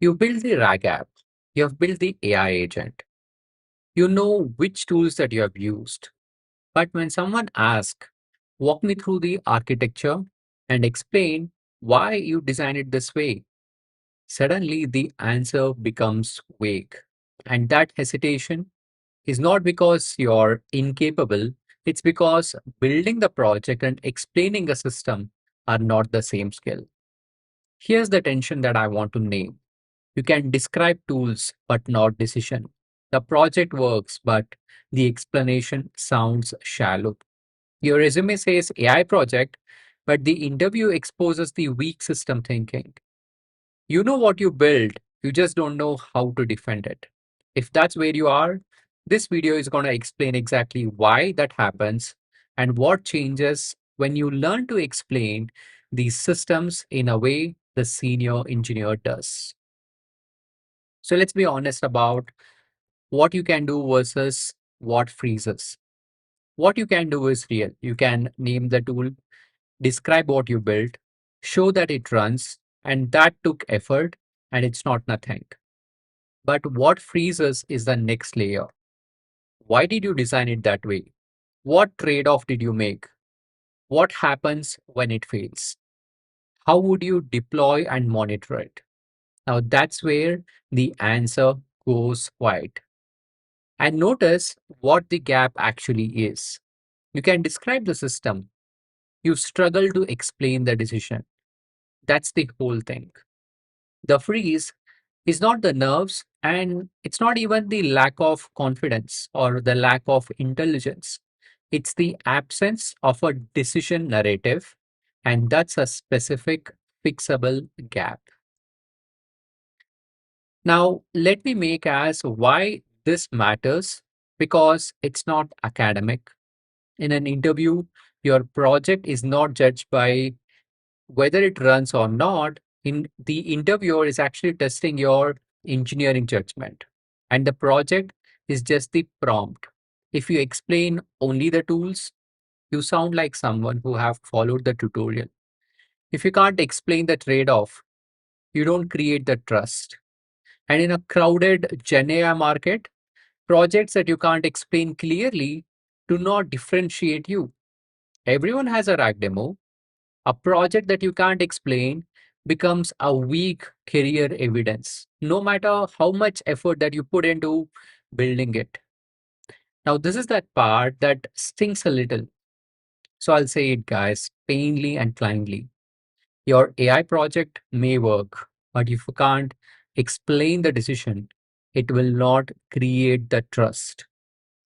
You build the RAG app, you have built the AI agent, you know which tools that you have used. But when someone asks, walk me through the architecture and explain why you designed it this way, suddenly the answer becomes vague. And that hesitation is not because you're incapable, it's because building the project and explaining a system are not the same skill. Here's the tension that I want to name. You can describe tools, but not decision. The project works, but the explanation sounds shallow. Your resume says AI project, but the interview exposes the weak system thinking. You know what you build, you just don't know how to defend it. If that's where you are, this video is going to explain exactly why that happens and what changes when you learn to explain these systems in a way the senior engineer does. So let's be honest about what you can do versus what freezes. What you can do is real. You can name the tool, describe what you built, show that it runs, and that took effort and it's not nothing. But what freezes is the next layer. Why did you design it that way? What trade off did you make? What happens when it fails? How would you deploy and monitor it? Now that's where the answer goes quiet. And notice what the gap actually is. You can describe the system. You struggle to explain the decision. That's the whole thing. The freeze is not the nerves and it's not even the lack of confidence or the lack of intelligence. It's the absence of a decision narrative, and that's a specific fixable gap. Now, let me make as why this matters because it's not academic. In an interview, your project is not judged by whether it runs or not. In the interviewer is actually testing your engineering judgment, and the project is just the prompt. If you explain only the tools, you sound like someone who have followed the tutorial. If you can't explain the trade-off, you don't create the trust. And in a crowded Gen AI market, projects that you can't explain clearly do not differentiate you. Everyone has a rack demo. A project that you can't explain becomes a weak career evidence, no matter how much effort that you put into building it. Now, this is that part that stings a little. So I'll say it, guys, painfully and kindly. Your AI project may work, but if you can't explain the decision, it will not create the trust.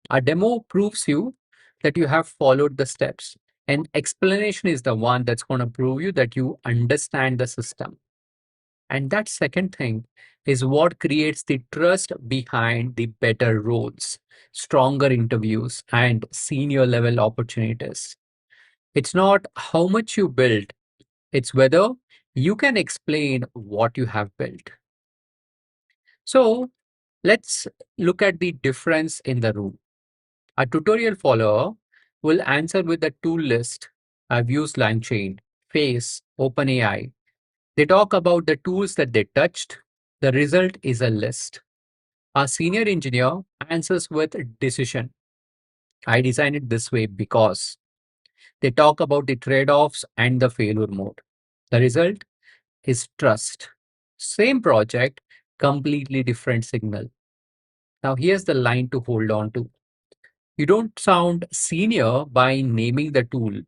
A demo proves you that you have followed the steps. An explanation is the one that's going to prove you that you understand the system. And that second thing is what creates the trust behind the better roles, stronger interviews, and senior level opportunities. It's not how much you build, it's whether you can explain what you have built. So let's look at the difference in the room. A tutorial follower will answer with a tool list. I've used LangChain, Face, OpenAI. They talk about the tools that they touched. The result is a list. A senior engineer answers with decision. I designed it this way because they talk about the trade offs and the failure mode. The result is trust. Same project, completely different signal. Now, here's the line to hold on to. You don't sound senior by naming the tool.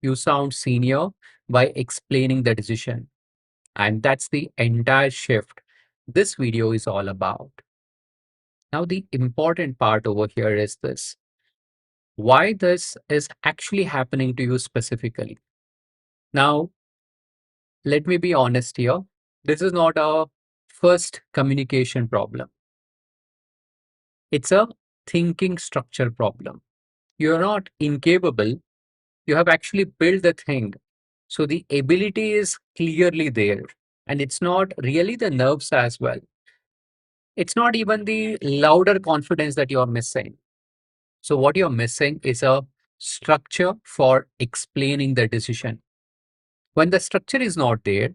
You sound senior by explaining the decision. And that's the entire shift this video is all about. Now, the important part over here is this. Why this is actually happening to you specifically. Now, let me be honest here. This is not a first communication problem. It's a thinking structure problem. You're not incapable. You have actually built the thing. So the ability is clearly there. And it's not really the nerves as well. It's not even the louder confidence that you're missing. So what you're missing is a structure for explaining the decision. When the structure is not there,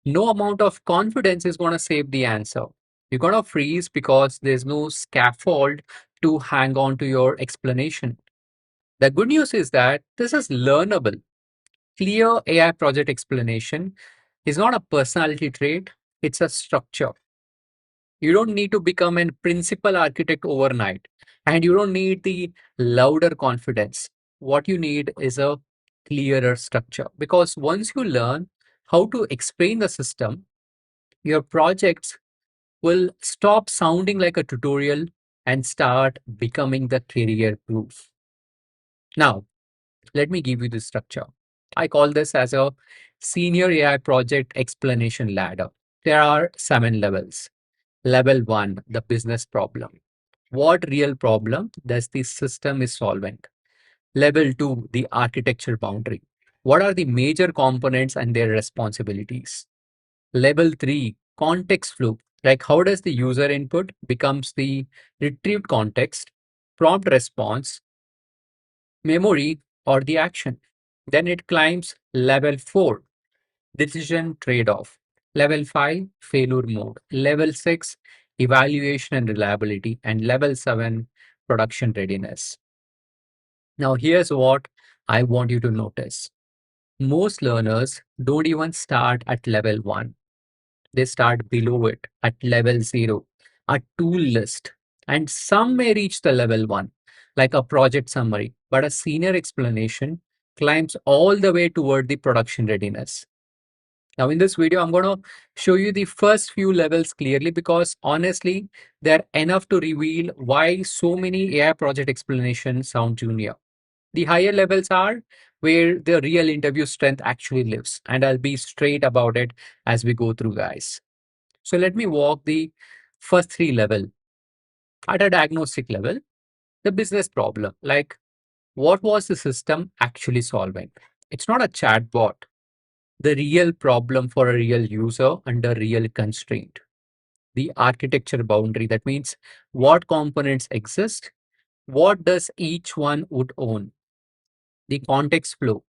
No amount of confidence is going to save the answer. You're going to freeze because there's no scaffold to hang on to your explanation. The good news is that this is learnable. Clear AI project explanation is not a personality trait, it's a structure. You don't need to become a principal architect overnight, and you don't need the louder confidence. What you need is a clearer structure, because once you learn how to explain the system, your projects will stop sounding like a tutorial and start becoming the career proof. Now, let me give you the structure. I call this as a senior AI project explanation ladder. There are 7 levels. Level 1, the business problem. What real problem does the system is solving? Level 2, the architecture boundary. What are the major components and their responsibilities? Level 3, context flow. Like how does the user input becomes the retrieved context, prompt response, memory, or the action. Then it climbs level 4, decision trade off. Level 5, failure mode. Level 6, evaluation and reliability. And level 7, production readiness. Now, here's what I want you to notice. Most learners don't even start at level 1. They start below it at level 0, a tool list. And some may reach the level 1, like a project summary, but a senior explanation climbs all the way toward the production readiness. Now, in this video, I'm going to show you the first few levels clearly because honestly, they're enough to reveal why so many AI project explanations sound junior. The higher levels are where the real interview strength actually lives, and I'll be straight about it as we go through, guys. So let me walk the first three level. At a diagnostic level, the business problem, like what was the system actually solving? It's not a chatbot. The real problem for a real user under real constraint. The architecture boundary, that means what components exist, what does each one would own. The context flow.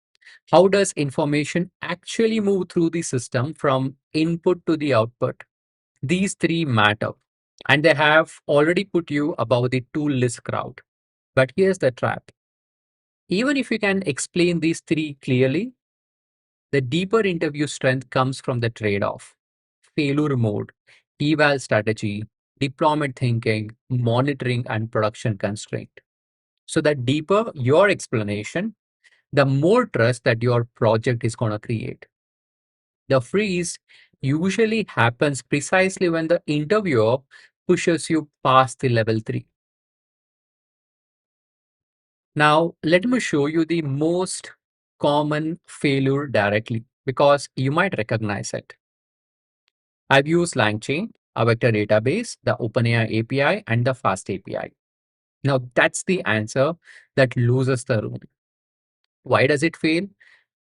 How does information actually move through the system from input to the output? These three matter, and they have already put you above the tool list crowd. But here's the trap. Even if you can explain these three clearly, the deeper interview strength comes from the trade off, failure mode, eval strategy, deployment thinking, monitoring, and production constraint. So, the deeper your explanation, the more trust that your project is going to create. The freeze usually happens precisely when the interviewer pushes you past the level 3. Now, let me show you the most common failure directly because you might recognize it. I've used LangChain, a vector database, the OpenAI API, and the Fast API. Now, that's the answer that loses the room. Why does it fail?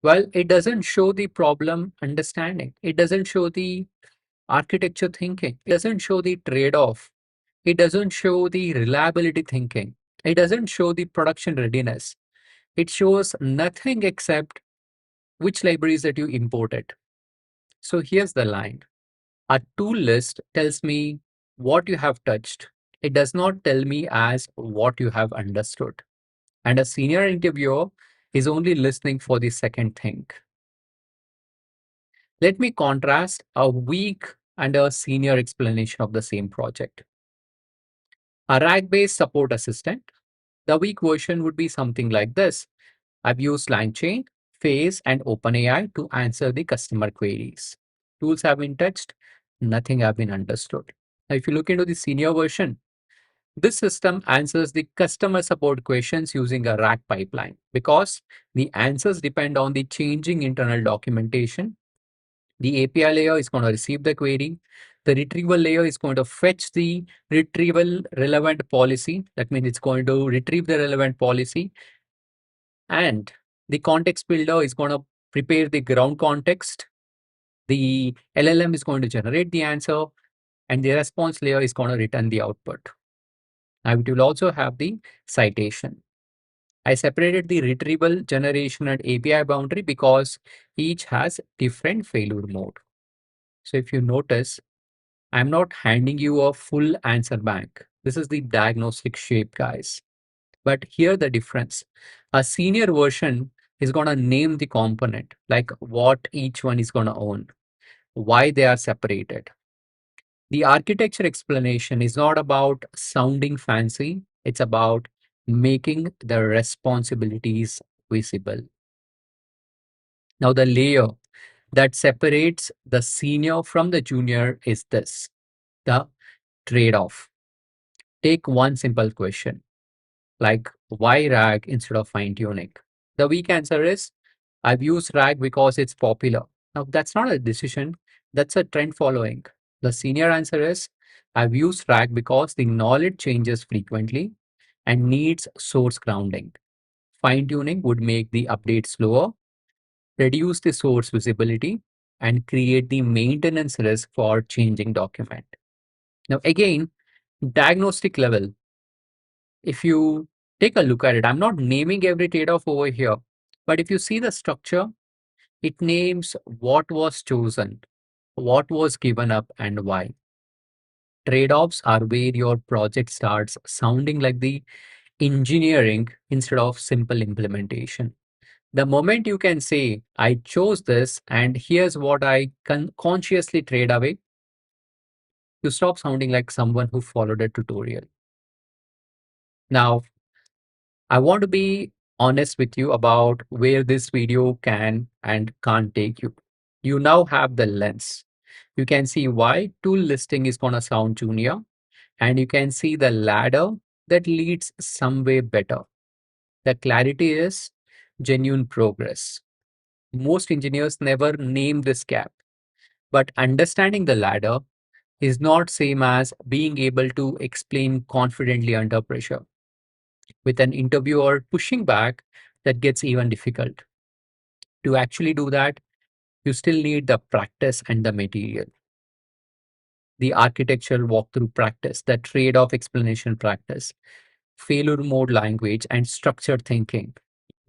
Well, it doesn't show the problem understanding. It doesn't show the architecture thinking. It doesn't show the trade off. It doesn't show the reliability thinking. It doesn't show the production readiness. It shows nothing except which libraries that you imported. So here's the line. A tool list tells me what you have touched. It does not tell me as what you have understood. And a senior interviewer is only listening for the second thing. Let me contrast a weak and a senior explanation of the same project. A RAG-based support assistant, the weak version would be something like this. I've used LangChain, Phase, and OpenAI to answer the customer queries. Tools have been touched, nothing have been understood. Now, if you look into the senior version, this system answers the customer support questions using a RAG pipeline because the answers depend on the changing internal documentation. The API layer is going to receive the query. The retrieval layer is going to fetch the retrieval relevant policy. That means it's going to retrieve the relevant policy. And the context builder is going to prepare the ground context. The LLM is going to generate the answer, and the response layer is going to return the output. Now, it will also have the citation. I separated the retrieval, generation, and API boundary because each has different failure mode. So if you notice, I'm not handing you a full answer bank. This is the diagnostic shape, guys. But here the difference. A senior version is going to name the component, like what each one is going to own, why they are separated. The architecture explanation is not about sounding fancy, it's about making the responsibilities visible. Now, the layer that separates the senior from the junior is this, the trade off. Take one simple question like why RAG instead of fine tuning? The weak answer is I've used RAG because it's popular. Now, that's not a decision, that's a trend following. The senior answer is I've used RAG because the knowledge changes frequently and needs source grounding. Fine tuning would make the update slower, reduce the source visibility, and create the maintenance risk for changing document. Now, again, diagnostic level, if you take a look at it, I'm not naming every trade-off over here, but if you see the structure, it names what was chosen, what was given up, and why. Trade-offs are where your project starts sounding like the engineering instead of simple implementation. The moment you can say, I chose this and here's what I consciously trade away, you stop sounding like someone who followed a tutorial. Now, I want to be honest with you about where this video can and can't take you. You now have the lens. You can see why tool listing is going to sound junior, and you can see the ladder that leads somewhere better. The clarity is genuine progress. Most engineers never name this gap, but understanding the ladder is not same as being able to explain confidently under pressure. With an interviewer pushing back, that gets even difficult. To actually do that, you still need the practice and the material, the architectural walkthrough practice, the trade-off explanation practice, failure mode language and structured thinking,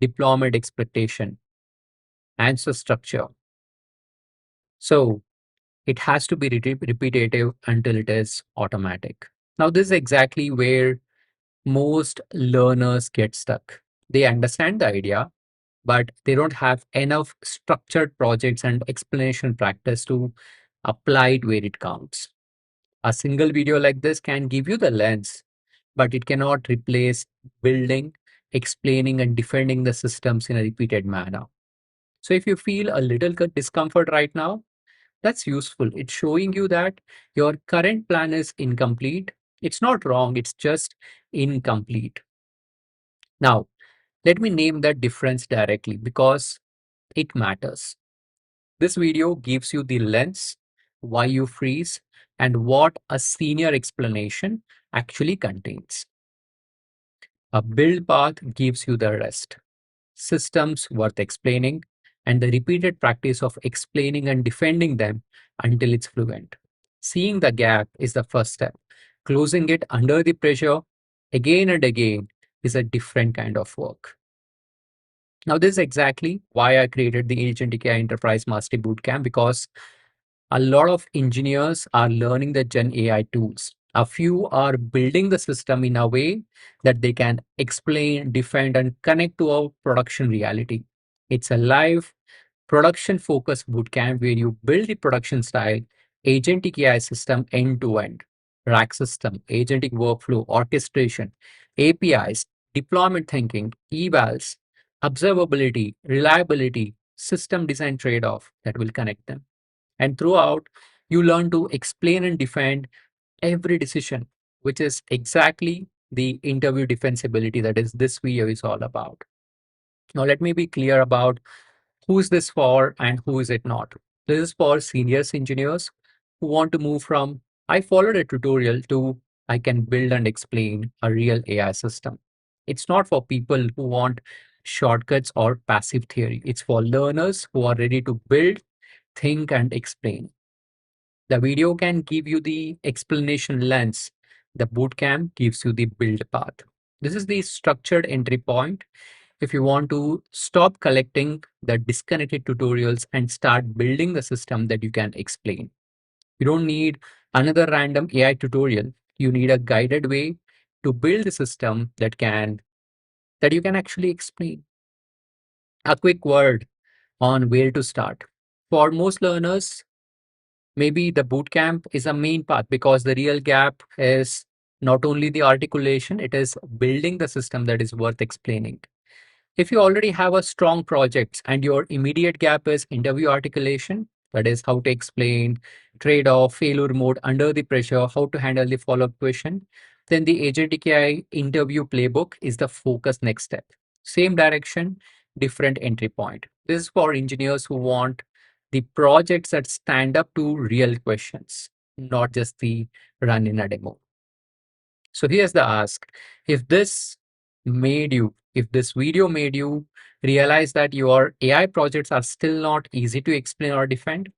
deployment expectation, answer structure. So it has to be repetitive until it is automatic. Now, this is exactly where most learners get stuck. They understand the idea, but they don't have enough structured projects and explanation practice to apply it where it counts. A single video like this can give you the lens, but it cannot replace building, explaining, and defending the systems in a repeated manner. So if you feel a little discomfort right now, that's useful. It's showing you that your current plan is incomplete. It's not wrong, it's just incomplete. Now, let me name that difference directly because it matters. This video gives you the lens, why you freeze, and what a senior explanation actually contains. A build path gives you the rest, systems worth explaining, and the repeated practice of explaining and defending them until it's fluent. Seeing the gap is the first step. Closing it under the pressure again and again is a different kind of work. Now, this is exactly why I created the Agentic AI Enterprise Mastery Bootcamp because a lot of engineers are learning the Gen AI tools. A few are building the system in a way that they can explain, defend, and connect to our production reality. It's a live production focused bootcamp where you build the production style agentic AI system end to end, rack system, agentic workflow, orchestration, APIs, deployment thinking, evals, observability, reliability, system design trade off that will connect them. And throughout, you learn to explain and defend every decision, which is exactly the interview defensibility that is this video is all about. Now, let me be clear about who is this for and who is it not. This is for seniors engineers who want to move from I followed a tutorial to I can build and explain a real AI system. It's not for people who want shortcuts or passive theory. It's for learners who are ready to build, think, and explain. The video can give you the explanation lens. The bootcamp gives you the build path. This is the structured entry point if you want to stop collecting the disconnected tutorials and start building the system that you can explain. You don't need another random AI tutorial. You need a guided way to build a system that you can actually explain. A quick word on where to start. For most learners, maybe the bootcamp is a main path because the real gap is not only the articulation, it is building the system that is worth explaining. If you already have a strong project and your immediate gap is interview articulation, that is how to explain trade-off, failure mode under the pressure, how to handle the follow-up question, then the Agentic AI interview playbook is the focus next step. Same direction, different entry point. This is for engineers who want the projects that stand up to real questions, not just the run in a demo. So here's the ask. If this video made you realize that your AI projects are still not easy to explain or defend,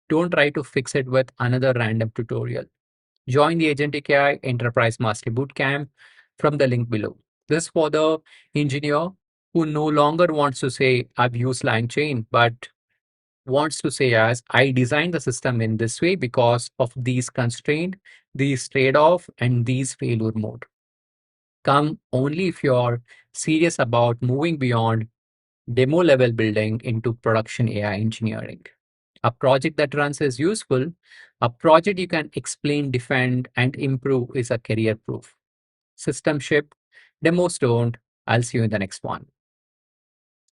don't try to fix it with another random tutorial. Join the Agentic AI Enterprise Mastery Bootcamp from the link below. This for the engineer who no longer wants to say, I've used LangChain, but wants to say as I designed the system in this way because of these constraints, these trade-off, and these failure mode. Come only if you're serious about moving beyond demo level building into production AI engineering. A project that runs is useful. A project you can explain, defend, and improve is a career proof. System ship, demos don't. I'll see you in the next one.